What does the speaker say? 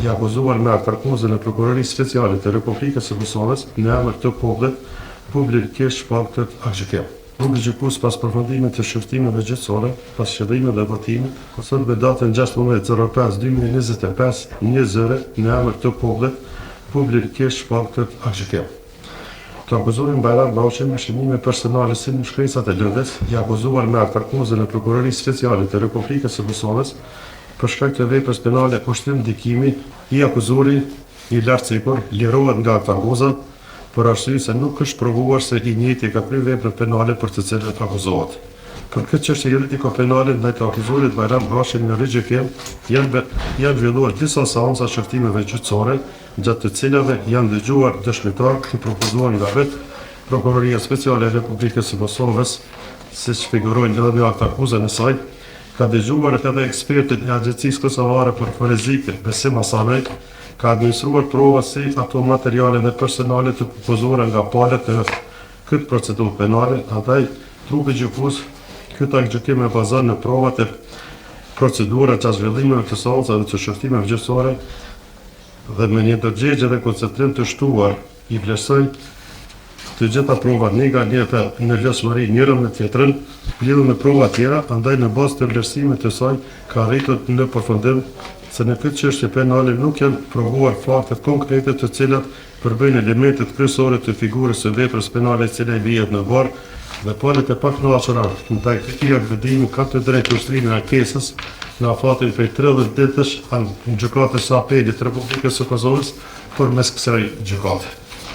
i akuzuar me akuzën e Prokurorisë Speciale të Republikës së Kosovës në emër të popullit publikisht shpallët aktgjykim. Grupi gjykues pas përfundimit të shëftimeve gjyqësore, pas qëllimit dhe votimit, sot me datën 16/05/2025, një zëre në emër të popullit publikisht shpallët aktgjykim. Të akuzuarin Bajram Bauçi me shënime personale si në shkresat e lëndës, i akuzuar me akuzën e Prokurorisë Speciale të Republikës së Kosovës për shkak të veprës penale ushtrim ndikimi, i akuzuri i lartësikur lirohet nga akuza për arsye se nuk është provuar se i njëjti ka kryer veprën penale për të cilën akuzohet. Për këtë çështje juridiko penale ndaj të akuzuarit Bajram Bauçi në rigjëkim janë zhvilluar disa seanca shëftimeve gjyqësore, gjatë të cilave janë dëgjuar dëshmitarë të propozuar nga vetë Prokuroria Speciale e Republikës së Kosovës, siç figurojnë edhe në akt akuzën e saj, ka dëgjuar edhe ekspertët e Agjencisë Kosovare për Forenzikë, Besim Hasanaj, ka administruar prova si ato materiale dhe personale të propozuara nga palët në këtë procedurë penale, andaj trupi gjykues këtë aktgjykim e bazon në provat e procedura që zhvillimeve të seancave të shëftimeve gjyqësore dhe me një ndërgjegje dhe koncentrim të shtuar i vlerësoj të gjitha provat negative në lëshmëri njërën me tjetrën, lidhur me prova tjera, andaj në bazë të vlerësimit të saj ka arritur në përfundim se në këtë çështje penale nuk janë provuar faktet konkrete të cilat përbëjnë elementet kryesore të figurës së veprës penale e cila i vihet në varr dhe palët e pakënaqura ndaj këtij akvendimi ka të drejtë ushtrimin e ankesës në afatin prej 30 ditësh në gjykatës së apelit të Republikës së Kosovës përmes kësaj gjykate.